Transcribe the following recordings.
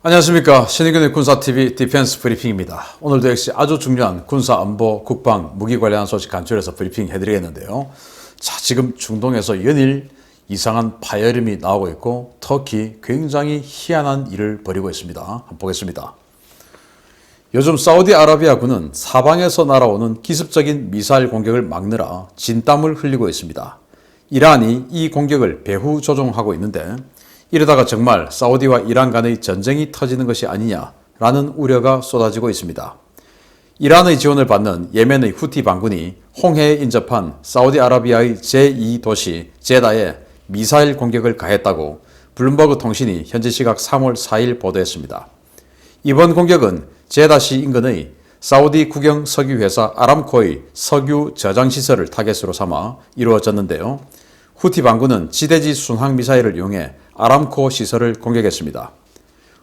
안녕하십니까. 신의균의 군사TV 디펜스 브리핑입니다. 오늘도 역시 아주 중요한 군사 안보, 국방, 무기 관련한 소식 간추려서 브리핑 해드리겠는데요. 자, 지금 중동에서 연일 이상한 파열음이 나오고 있고 터키 굉장히 희한한 일을 벌이고 있습니다. 한번 보겠습니다. 요즘 사우디아라비아군은 사방에서 날아오는 기습적인 미사일 공격을 막느라 진땀을 흘리고 있습니다. 이란이 이 공격을 배후 조종하고 있는데 이러다가 정말 사우디와 이란 간의 전쟁이 터지는 것이 아니냐라는 우려가 쏟아지고 있습니다. 이란의 지원을 받는 예멘의 후티 반군이 홍해에 인접한 사우디아라비아의 제2도시 제다에 미사일 공격을 가했다고 블룸버그 통신이 현지 시각 3월 4일 보도했습니다. 이번 공격은 제다시 인근의 사우디 국영 석유회사 아람코의 석유 저장시설을 타겟으로 삼아 이루어졌는데요. 후티 반군은 지대지 순항미사일을 이용해 아람코 시설을 공격했습니다.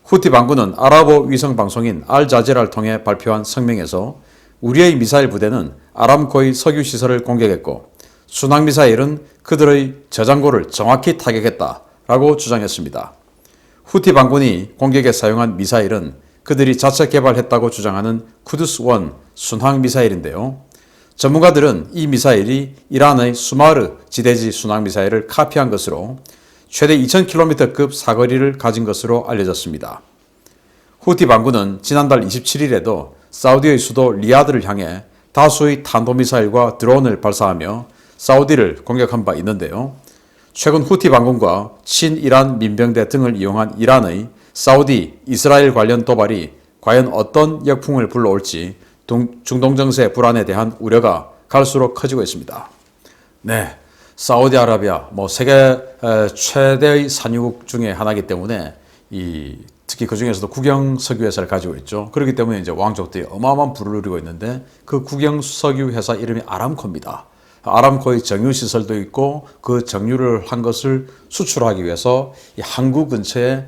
후티 반군은 아랍어 위성방송인 알자지라를 통해 발표한 성명에서 우리의 미사일 부대는 아람코의 석유 시설을 공격했고 순항미사일은 그들의 저장고를 정확히 타격했다라고 주장했습니다. 후티 반군이 공격에 사용한 미사일은 그들이 자체 개발했다고 주장하는 쿠두스-1 순항미사일인데요. 전문가들은 이 미사일이 이란의 수마르 지대지 순항미사일을 카피한 것으로 최대 2000km급 사거리를 가진 것으로 알려졌습니다. 후티 반군은 지난달 27일에도 사우디의 수도 리야드를 향해 다수의 탄도미사일과 드론을 발사하며 사우디를 공격한 바 있는데요. 최근 후티 반군과 친이란 민병대 등을 이용한 이란의 사우디, 이스라엘 관련 도발이 과연 어떤 역풍을 불러올지 중동 정세 불안에 대한 우려가 갈수록 커지고 있습니다. 네, 사우디아라비아 세계 최대의 산유국 중에 하나이기 때문에 특히 그 중에서도 국영 석유회사를 가지고 있죠. 그렇기 때문에 이제 왕족들이 어마어마한 부를 누리고 있는데 그 국영 석유회사 이름이 아람코입니다. 아람코의 정유 시설도 있고 그 정유를 한 것을 수출하기 위해서 이 항구 근처에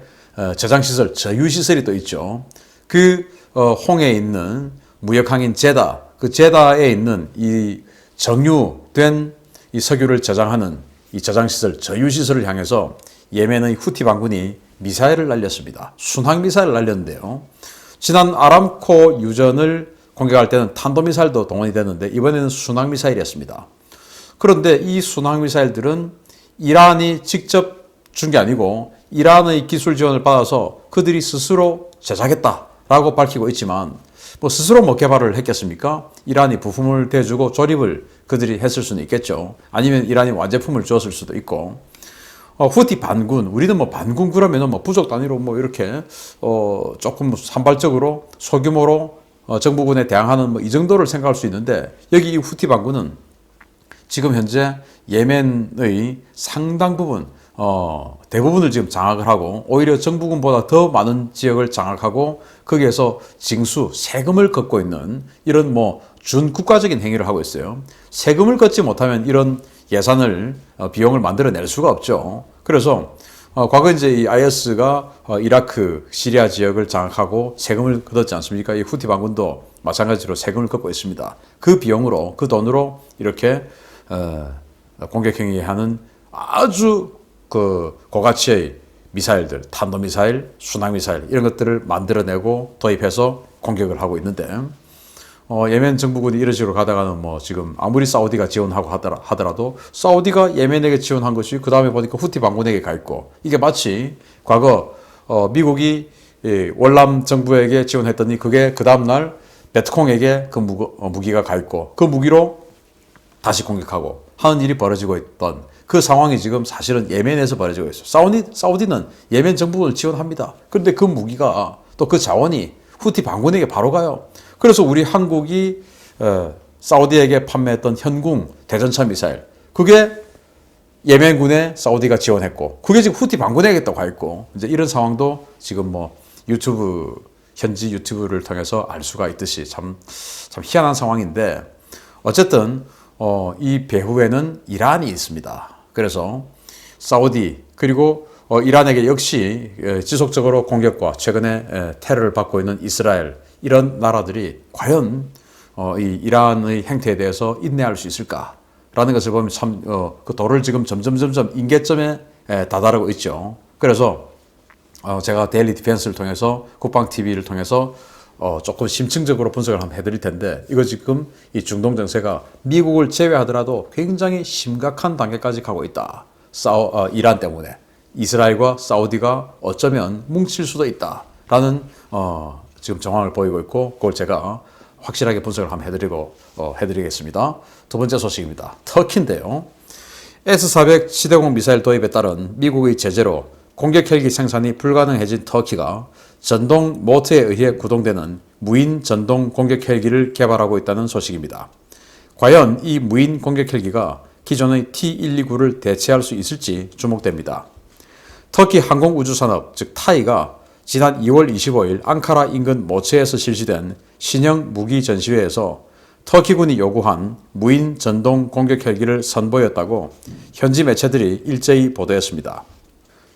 저장 시설, 저유 시설이 또 있죠. 그 홍해에 있는 무역항인 제다, 그 제다에 있는 이 정유된 이 석유를 저장하는 이 저장시설, 저유시설을 향해서 예멘의 후티 반군이 미사일을 날렸습니다. 순항미사일을 날렸는데요. 지난 아람코 유전을 공격할 때는 탄도미사일도 동원이 됐는데 이번에는 순항미사일이었습니다. 그런데 이 순항미사일들은 이란이 직접 준 게 아니고 이란의 기술 지원을 받아서 그들이 스스로 제작했다라고 밝히고 있지만 스스로 개발을 했겠습니까? 이란이 부품을 대주고 조립을 그들이 했을 수는 있겠죠. 아니면 이란이 완제품을 주었을 수도 있고. 후티 반군, 우리는 반군 그러면 부족 단위로 이렇게 조금 산발적으로 소규모로 정부군에 대항하는 이 정도를 생각할 수 있는데 여기 이 후티 반군은 지금 현재 예멘의 상당 부분 대부분을 지금 장악을 하고 오히려 정부군보다 더 많은 지역을 장악하고 거기에서 징수, 세금을 걷고 있는 이런 준국가적인 행위를 하고 있어요. 세금을 걷지 못하면 이런 예산을, 비용을 만들어낼 수가 없죠. 그래서 과거 이제 이 IS가 이라크, 시리아 지역을 장악하고 세금을 걷었지 않습니까? 이 후티 반군도 마찬가지로 세금을 걷고 있습니다. 그 비용으로, 그 돈으로 이렇게 공격 행위하는 아주 고가치의 미사일들, 탄도미사일, 순항미사일 이런 것들을 만들어내고 도입해서 공격을 하고 있는데 예멘 정부군이 이런 식으로 가다가는 지금 아무리 사우디가 지원하고 하더라도 사우디가 예멘에게 지원한 것이 그 다음에 보니까 후티 반군에게 가 있고 이게 마치 과거 미국이 월남 정부에게 지원했더니 그게 그 다음날 베트콩에게 그 무기가 가 있고 그 무기로 다시 공격하고 하는 일이 벌어지고 있던 그 상황이 지금 사실은 예멘에서 벌어지고 있어요. 사우디는 예멘 정부를 지원합니다. 그런데 그 무기가 또 그 자원이 후티 반군에게 바로 가요. 그래서 우리 한국이 사우디에게 판매했던 현궁 대전차 미사일 그게 예멘군에 사우디가 지원했고 그게 지금 후티 반군에게 또 가 있고 이제 이런 상황도 지금 현지 유튜브를 통해서 알 수가 있듯이 참 희한한 상황인데 어쨌든 이 배후에는 이란이 있습니다. 그래서 사우디 그리고 이란에게 역시 지속적으로 공격과 최근에 테러를 받고 있는 이스라엘 이런 나라들이 과연 이 이란의 행태에 대해서 인내할 수 있을까라는 것을 보면 그 도를 지금 점점 임계점에 다다르고 있죠. 그래서 제가 데일리 디펜스를 통해서 국방TV를 통해서 조금 심층적으로 분석을 한번 해드릴 텐데 이거 지금 이 중동 정세가 미국을 제외하더라도 굉장히 심각한 단계까지 가고 있다. 이란 때문에 이스라엘과 사우디가 어쩌면 뭉칠 수도 있다라는 지금 정황을 보이고 있고 그걸 제가 확실하게 분석을 한번 해드리겠습니다. 두 번째 소식입니다. 터키인데요. S-400 시대공 미사일 도입에 따른 미국의 제재로 공격 헬기 생산이 불가능해진 터키가 전동 모터에 의해 구동되는 무인 전동 공격 헬기를 개발하고 있다는 소식입니다. 과연 이 무인 공격 헬기가 기존의 T-129를 대체할 수 있을지 주목됩니다. 터키 항공우주산업 즉 타이가 지난 2월 25일 앙카라 인근 모체에서 실시된 신형 무기 전시회에서 터키군이 요구한 무인 전동 공격 헬기를 선보였다고 현지 매체들이 일제히 보도했습니다.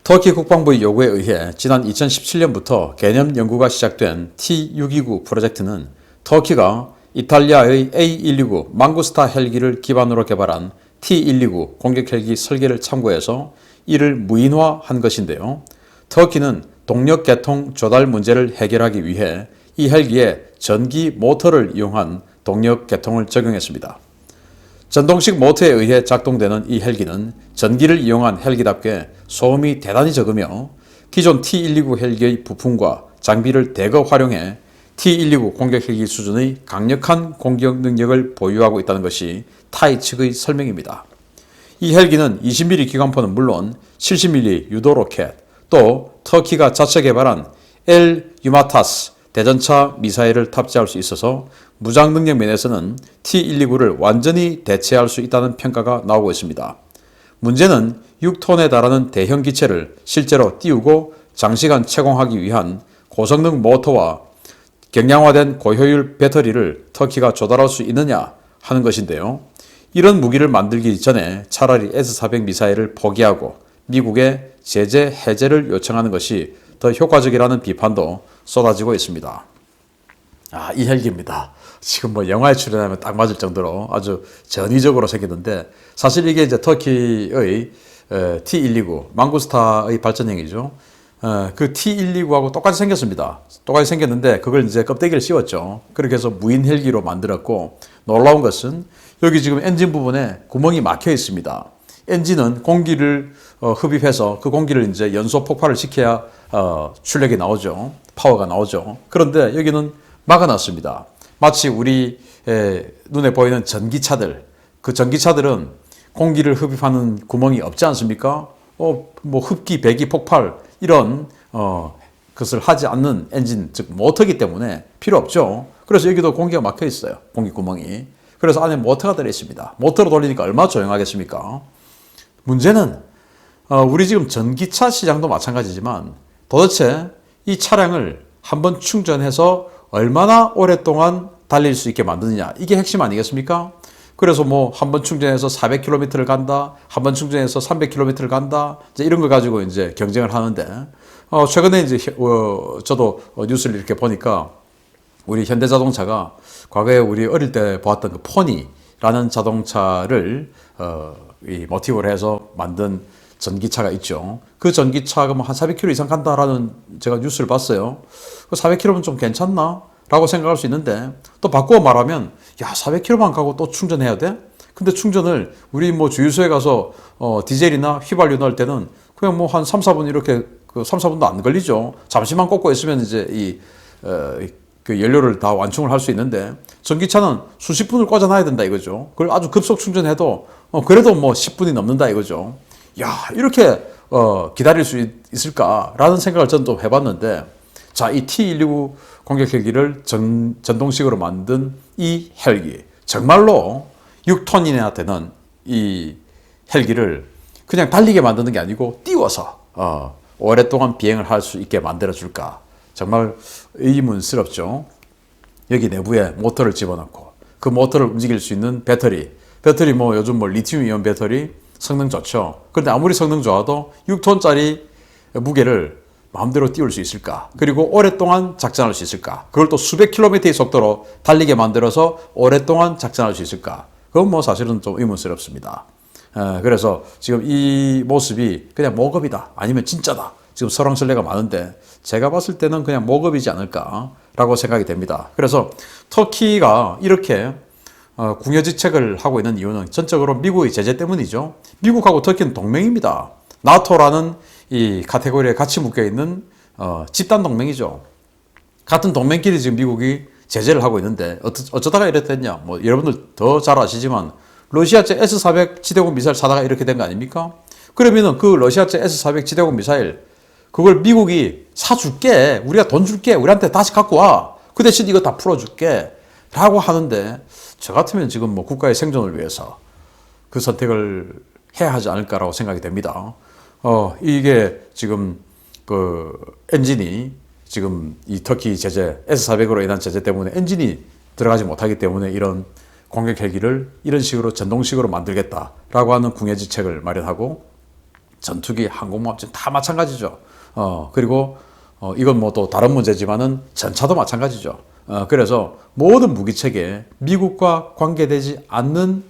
터키 국방부의 요구에 의해 지난 2017년부터 개념 연구가 시작된 T-629 프로젝트는 터키가 이탈리아의 A129 망구스타 헬기를 기반으로 개발한 T-129 공격 헬기 설계를 참고해서 이를 무인화한 것인데요. 터키는 동력 계통 조달 문제를 해결하기 위해 이 헬기에 전기 모터를 이용한 동력 계통을 적용했습니다. 전동식 모터에 의해 작동되는 이 헬기는 전기를 이용한 헬기답게 소음이 대단히 적으며 기존 T-129 헬기의 부품과 장비를 대거 활용해 T-129 공격 헬기 수준의 강력한 공격 능력을 보유하고 있다는 것이 타이 측의 설명입니다. 이 헬기는 20mm 기관포는 물론 70mm 유도 로켓, 또 터키가 자체 개발한 엘 유마타스 대전차 미사일을 탑재할 수 있어서 무장 능력 면에서는 T-129를 완전히 대체할 수 있다는 평가가 나오고 있습니다. 문제는 6톤에 달하는 대형 기체를 실제로 띄우고 장시간 채공하기 위한 고성능 모터와 경량화된 고효율 배터리를 터키가 조달할 수 있느냐 하는 것인데요. 이런 무기를 만들기 전에 차라리 S-400 미사일을 포기하고 미국에 제재 해제를 요청하는 것이 더 효과적이라는 비판도 쏟아지고 있습니다. 이 헬기입니다. 지금 뭐 영화에 출연하면 딱 맞을 정도로 아주 전위적으로 생겼는데 사실 이게 이제 터키의 T-129 망구스타의 발전형이죠. 그 T-129하고 똑같이 생겼습니다. 똑같이 생겼는데 그걸 이제 껍데기를 씌웠죠. 그렇게 해서 무인 헬기로 만들었고 놀라운 것은 여기 지금 엔진 부분에 구멍이 막혀 있습니다. 엔진은 공기를 흡입해서 그 공기를 이제 연소 폭발을 시켜야 출력이 나오죠. 파워가 나오죠. 그런데 여기는 막아놨습니다. 마치 우리 눈에 보이는 전기차들, 그 전기차들은 공기를 흡입하는 구멍이 없지 않습니까? 뭐 흡기, 배기, 폭발 이런 것을 하지 않는 엔진, 즉 모터기 때문에 필요 없죠. 그래서 여기도 공기가 막혀 있어요. 공기 구멍이. 그래서 안에 모터가 들어 있습니다. 모터로 돌리니까 얼마나 조용하겠습니까? 문제는 우리 지금 전기차 시장도 마찬가지지만 도대체 이 차량을 한번 충전해서 얼마나 오랫동안 달릴 수 있게 만드느냐, 이게 핵심 아니겠습니까? 그래서 뭐 한번 충전해서 400km를 간다, 한번 충전해서 300km를 간다, 이제 이런 거 가지고 이제 경쟁을 하는데 최근에 이제 저도 뉴스를 이렇게 보니까 우리 현대자동차가 과거에 우리 어릴 때 보았던 그 포니라는 자동차를 이 모티브로 해서 만든 전기차가 있죠. 그 전기차가 뭐 한 400km 이상 간다라는 제가 뉴스를 봤어요. 400km면 좀 괜찮나? 라고 생각할 수 있는데 또 바꾸어 말하면 야 400km만 가고 또 충전해야 돼? 근데 충전을 우리 뭐 주유소에 가서 디젤이나 휘발유 넣을 때는 그냥 뭐 한 3, 4분 이렇게 3, 4분도 안 걸리죠. 잠시만 꽂고 있으면 이제 그 연료를 다 완충을 할 수 있는데 전기차는 수십 분을 꽂아놔야 된다 이거죠. 그걸 아주 급속 충전해도 그래도 뭐 10분이 넘는다 이거죠. 야 이렇게 기다릴 수 있을까라는 생각을 저는 좀 해봤는데 자, 이 T-129 공격 헬기를 전동식으로 만든 이 헬기 정말로 6톤이나 되는 이 헬기를 그냥 달리게 만드는 게 아니고 띄워서 오랫동안 비행을 할 수 있게 만들어 줄까? 정말 의문스럽죠. 여기 내부에 모터를 집어넣고 그 모터를 움직일 수 있는 배터리 뭐 요즘 뭐 리튬 이온 배터리 성능 좋죠. 그런데 아무리 성능 좋아도 6톤짜리 무게를 마음대로 띄울 수 있을까? 그리고 오랫동안 작전할 수 있을까? 그걸 또 수백 킬로미터의 속도로 달리게 만들어서 오랫동안 작전할 수 있을까? 그건 뭐 사실은 좀 의문스럽습니다. 그래서 지금 이 모습이 그냥 모급이다 아니면 진짜다 지금 설왕설래가 많은데 제가 봤을 때는 그냥 모급이지 않을까라고 생각이 됩니다. 그래서 터키가 이렇게 궁여지책을 하고 있는 이유는 전적으로 미국의 제재 때문이죠. 미국하고 터키는 동맹입니다. 나토라는 이 카테고리에 같이 묶여 있는 집단 동맹이죠. 같은 동맹끼리 지금 미국이 제재를 하고 있는데 어쩌다가 이렇게 됐냐? 뭐 여러분들 더 잘 아시지만 러시아제 S-400 지대공 미사일 사다가 이렇게 된 거 아닙니까? 그러면은 그 러시아제 S-400 지대공 미사일 그걸 미국이 사줄게, 우리가 돈 줄게, 우리한테 다시 갖고 와. 그 대신 이거 다 풀어줄게. 라고 하는데 저 같으면 지금 뭐 국가의 생존을 위해서 그 선택을 해야 하지 않을까라고 생각이 됩니다. 이게 지금 그 엔진이 지금 이 터키 제재, S-400으로 인한 제재 때문에 엔진이 들어가지 못하기 때문에 이런 공격 헬기를 이런 식으로 전동식으로 만들겠다라고 하는 궁예지책을 마련하고 전투기, 항공모함 다 마찬가지죠. 그리고 이건 뭐 또 다른 문제지만은 전차도 마찬가지죠. 그래서 모든 무기체계에 미국과 관계되지 않는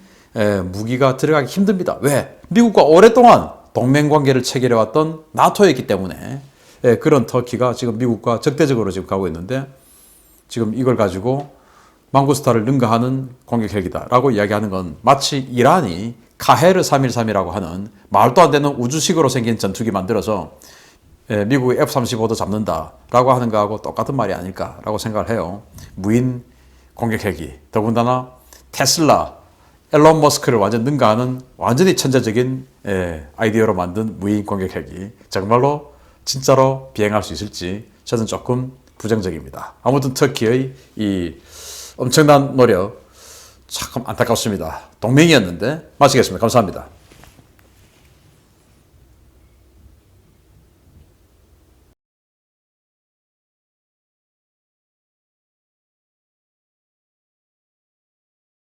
무기가 들어가기 힘듭니다. 왜? 미국과 오랫동안 동맹관계를 체결해왔던 나토였기 때문에 그런 터키가 지금 미국과 적대적으로 지금 가고 있는데 지금 이걸 가지고 망구스타를 능가하는 공격 헬기다라고 이야기하는 건 마치 이란이 카헤르 313이라고 하는 말도 안 되는 우주식으로 생긴 전투기 만들어서 미국의 F-35도 잡는다라고 하는 거하고 똑같은 말이 아닐까라고 생각을 해요. 무인 공격 헬기, 더군다나 테슬라, 앨런 머스크를 완전 능가하는 완전히 천재적인 아이디어로 만든 무인 공격 헬기, 정말로 진짜로 비행할 수 있을지 저는 조금 부정적입니다. 아무튼 터키의 이 엄청난 노력 참 안타깝습니다. 동맹이었는데 마치겠습니다. 감사합니다.